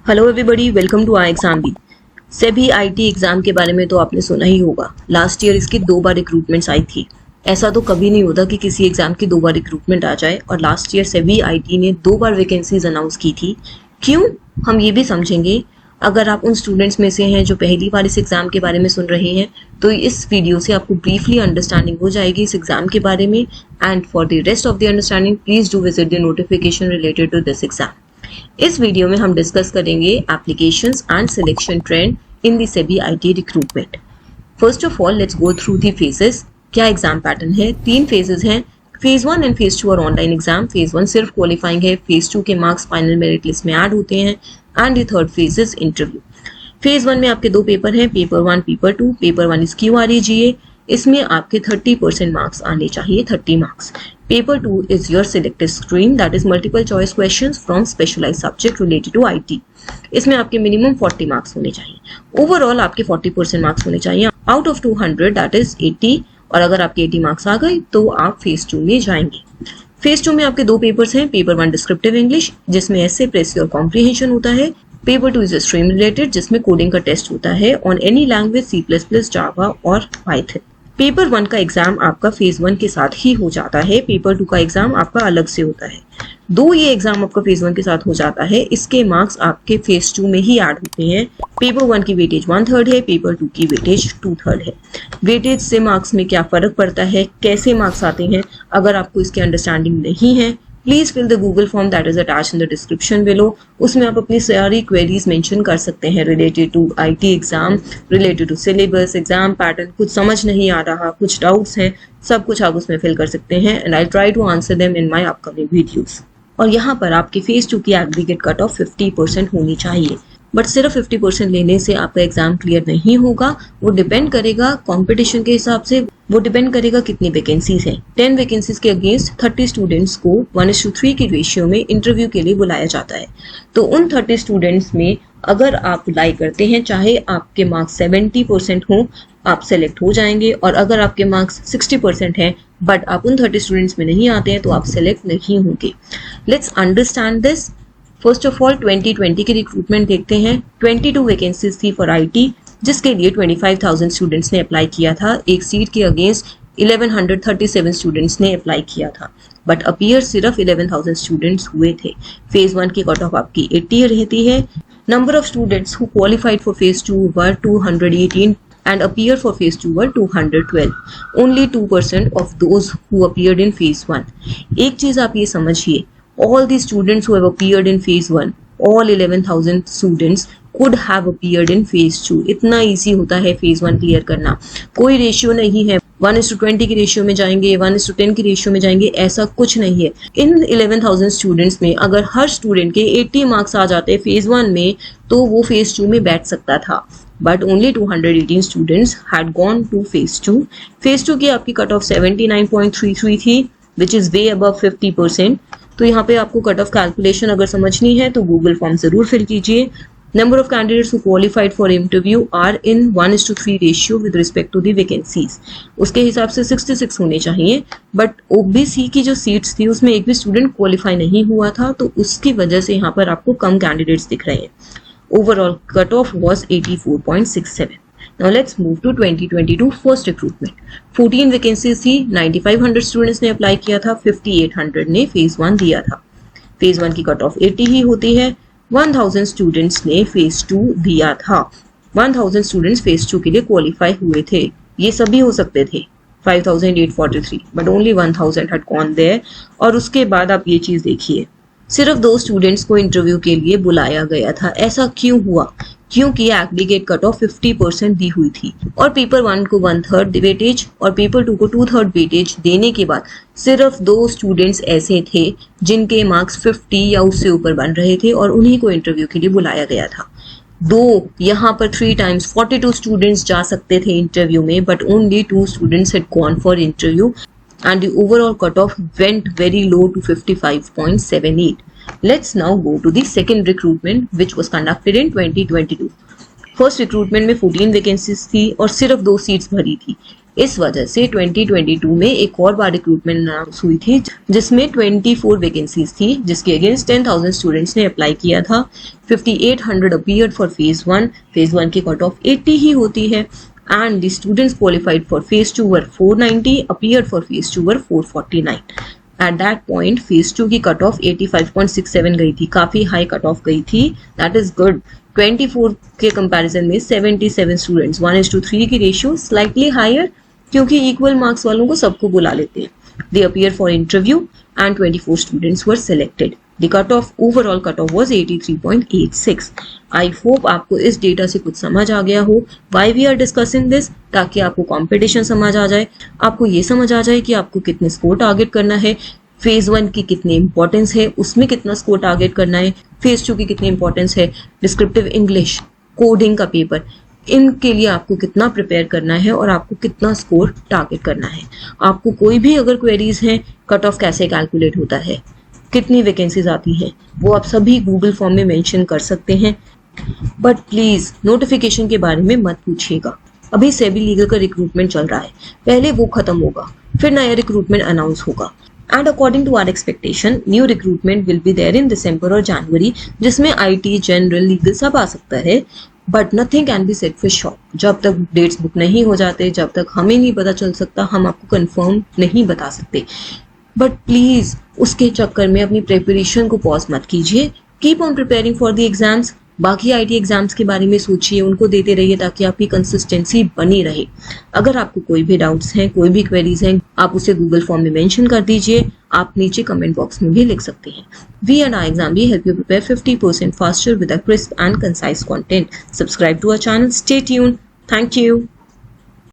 Hello everybody, welcome to I exam B. SEBI IT exam के बारे में तो आपने सुना ही होगा। लास्ट ईयर इसकी 2 बार रिक्रूटमेंट्स आई थी। ऐसा तो कभी नहीं होता कि किसी एग्जाम की 2 बार रिक्रूटमेंट आ जाए, और लास्ट ईयर सेबी आईटी ने 2 बार वैकेंसीज अनाउंस की थी। क्यों, हम ये भी समझेंगे। अगर आप उन स्टूडेंट्स में से हैं जो पहली बार इस एग्जाम के बारे में सुन रहे हैं, तो इस वीडियो से आपको ब्रीफली अंडरस्टैंडिंग हो जाएगी इस एग्जाम के बारे में। And for the rest of the understanding please do visit the notification related to this exam. इस वीडियो में हम डिस्कस करेंगे applications and selection trend in the SEBI IT recruitment. First of all let's go through the phases. क्या exam pattern है? 3 phases हैं। Phase 1 and phase 2 और online exam. Phase 1 सिर्फ qualifying है, फेज 2 के मार्क्स फाइनल मेरिट लिस्ट में add होते हैं, and the third phase is interview. Phase 1 में आपके 2 पेपर हैं, paper 1 paper 2। Paper 1 is QREGA, इसमें आपके 30% मार्क्स आने चाहिए, 30 marks. Paper 2 is your selected stream, that is multiple choice questions from specialized subject related to IT. इसमें आपके minimum 40 marks होने चाहिए। ओवरऑल आपके 40% मार्क्स होने चाहिए आउट ऑफ 200, that is 80। और अगर आपके 80 मार्क्स आ गए तो आप फेज 2 में जाएंगे। फेज 2 में आपके 2 पेपर्स हैं। पेपर 1 डिस्क्रिप्टिव इंग्लिश, जिसमें ऐसे, प्रेसी और कॉम्प्रिहेंशन होता है। पेपर 2 इज स्ट्रीम रिलेटेड, जिसमें कोडिंग का टेस्ट होता है ऑन एनी लैंग्वेज, C++, जावा और पाइथन। पेपर 1 का एग्जाम आपका फेज 1 के साथ ही हो जाता है, पेपर 2 का एग्जाम आपका अलग से होता है। दो ये एग्जाम आपका फेज 1 के साथ हो जाता है, इसके मार्क्स आपके फेज 2 में ही ऐड होते हैं। पेपर 1 की वेटेज 1/3 है, पेपर 2 की वेटेज 2/3 है। वेटेज से मार्क्स में क्या फर्क पड़ता है, कैसे मार्क्स आते हैं, अगर आपको इसकी अंडरस्टैंडिंग नहीं है, please fill the Google form that is attached in the description below. उसमें आप अपनी सारी क्वेरीज मेंशन कर सकते हैं related to IT exam, related to syllabus, exam pattern. कुछ समझ नहीं आ रहा, कुछ डाउट्स हैं, सब कुछ आप उसमें फिल कर सकते हैं, and I try to answer them in my upcoming videos. और यहाँ पर आपके फेज 2 की एग्रीगेट कट ऑफ 50% होनी चाहिए। बट सिर्फ 50% लेने से आपका एग्जाम क्लियर नहीं होगा, वो डिपेंड करेगा कंपटीशन के हिसाब से, वो डिपेंड करेगा कितनी वैकेंसीज हैं। 10 वैकेंसीज के अगेंस्ट 30 स्टूडेंट्स को 1:3 की रेशियो में इंटरव्यू के लिए बुलाया जाता है। तो उन 30 स्टूडेंट्स में अगर आप अप्लाई करते हैं, चाहे आपके मार्क्स 70% हो, आप सेलेक्ट हो जाएंगे। और अगर आपके मार्क्स 60% हैं बट आप उन 30 स्टूडेंट्स में नहीं आते हैं, तो आप सेलेक्ट नहीं होंगे। Let's understand this. First of all 2020 की रिक्रूटमेंट देखते हैं। 22 वैकेंसीज थी फॉर आईटी, जिसके लिए 25,000 स्टूडेंट्स ने अप्लाई किया था। एक सीट के अगेंस्ट 1137 स्टूडेंट्स ने अप्लाई किया था, बट अपीयर सिर्फ 11,000 स्टूडेंट्स हुए थे। फेज 1 की कट ऑफ आपकी 80 रहती है। Number of students who qualified for phase 2 were 218 and appear for phase 2 were 212. Only 2% of those who appeared in phase 1. एक चीज आप ये समझिए, all the students who have appeared in phase 1, all 11,000 students could have appeared in phase 2. इतना easy होता है phase 1 clear करना। कोई रेशियो नहीं है 1:20 की रेशियो में जाएंगे, 1:10 की रेशियो में जाएंगे, ऐसा कुछ नहीं है। इन 11,000 स्टूडेंट्स में अगर हर स्टूडेंट के 80 मार्क्स आ जाते फेज 1 में, तो वो फेज 2 में बैठ सकता था। But only 218 students had gone two phase 2। Phase 2 की आपकी कट ऑफ 79.33 थी, विच इज वे अबव 50%। तो यहाँ पे आपको कट ऑफ कैलकुलेशन अगर समझनी है तो गूगल फॉर्म जरूर फिल कीजिए। Number of candidates who qualified for interview are in 1:3 ratio with respect to the vacancies. उसके हिसाब से 66 होने चाहिए, बट ओबीसी की जो सीट्स थी उसमें एक भी स्टूडेंट क्वालिफाई नहीं हुआ था, तो उसकी वजह से यहाँ पर आपको कम कैंडिडेट्स दिख रहे हैं। Overall cutoff was 84.67. Now let's move to 2022 first recruitment. 14 vacancies थी, 9500 स्टूडेंट्स ने अप्लाई किया था, 5800 ने फेज 1 दिया था। फेज 1 की कट ऑफ 80 ही होती है। 1000 स्टूडेंट्स ने फेज 2 दिया था। 1000 स्टूडेंट्स फेज 2 के लिए क्वालिफाई हुए थे। ये सभी हो सकते थे 5843, but only 1000 had gone there। और उसके बाद आप ये चीज देखिए, सिर्फ 2 स्टूडेंट्स को इंटरव्यू के लिए बुलाया गया था। ऐसा क्यों हुआ? क्योंकि एग्रीगेट कट ऑफ 50% दी हुई थी, और पेपर 1 को 1/3 वेटेज और पेपर 2 को 2/3 वेटेज देने के बाद सिर्फ 2 स्टूडेंट्स ऐसे थे जिनके मार्क्स 50 या उससे ऊपर बन रहे थे, और उन्हीं को इंटरव्यू के लिए बुलाया गया था। यहाँ पर 3 times 42 स्टूडेंट्स जा सकते थे इंटरव्यू में, but only 2 students had gone for interview and the overall cutoff went very low to 55.78. Let's now go to the second recruitment which was conducted in 2022. First recruitment में 14 vacancies थी और सिर्फ 2 seats भरी थी। इस वजह से 2022 में एक और बार रिक्रूटमेंट अनाउंस हुई थी जिसमें 24 वैकेंसीज थी, जिसके अगेंस्ट 10,000 स्टूडेंट्स ने अप्लाई किया था। 5800 अपीयर्ड फॉर फेज 1। फेज 1 की कट ऑफ 80 ही होती है and the students qualified for phase 2 were 490, appeared for phase 2 were 449. At that point phase 2 की कट ऑफ 85.67 गई थी, काफी हाई कट ऑफ गई थी। That is good. 24 के कंपैरिजन में 77 स्टूडेंट्स, 1:3 की रेशियो स्लाइटली हायर, क्योंकि इक्वल मार्क्स वालों को सबको बुला लेते हैं। They appeared for interview and 24 students were selected. The cutoff, overall cutoff was 83.86. I hope आपको इस डेटा से कुछ समझ आ गया हो। Why we are discussing this? ताकि आपको कंपटीशन समझ आ जाए, आपको ये समझ आ जाए कि आपको कितने स्कोर टारगेट करना है, फेज 1 की कितनी इंपॉर्टेंस है, उसमें कितना स्कोर टारगेट करना है, फेज 2 की कितनी इंपॉर्टेंस है, डिस्क्रिप्टिव इंग्लिश, कोडिंग का पेपर, इनके लिए आपको कितना प्रिपेयर करना है और आपको कितना स्कोर टारगेट करना है। आपको कोई भी अगर क्वेरीज हैं, कट ऑफ कैसे कैलकुलेट होता है, कितनी वैकेंसीज आती हैं, वो आप सभी गूगल फॉर्म में मेंशन कर सकते हैं। बट प्लीज नोटिफिकेशन के बारे में मत पूछिएगा। अभी सेबी लीगल का रिक्रूटमेंट चल रहा है, पहले वो खत्म होगा, फिर नया रिक्रूटमेंट अनाउंस होगा। And according to our expectation new recruitment will be there in December और जनवरी, जिसमें IT, जनरल, लीगल सब आ सकता है। But nothing can be set for sure. जब तक डेट्स बुक नहीं हो जाते, जब तक हमें नहीं पता चल सकता, हम आपको कंफर्म नहीं बता सकते। बट प्लीज उसके चक्कर में अपनी प्रिपरेशन को पॉज मत कीजिए। Keep on preparing for the exams. बाकी IT एग्जाम्स के बारे में सोचिए, उनको देते रहिए ताकि आपकी कंसिस्टेंसी बनी रहे। अगर आपको कोई भी डाउट्स हैं, कोई भी क्वेरीज हैं, आप उसे गूगल फॉर्म में मेंशन कर दीजिए। आप नीचे कमेंट बॉक्स में भी लिख सकते हैं। V&I Exambly help you prepare 50% faster with a crisp and concise content. Subscribe to our channel. Stay tuned. Thank you.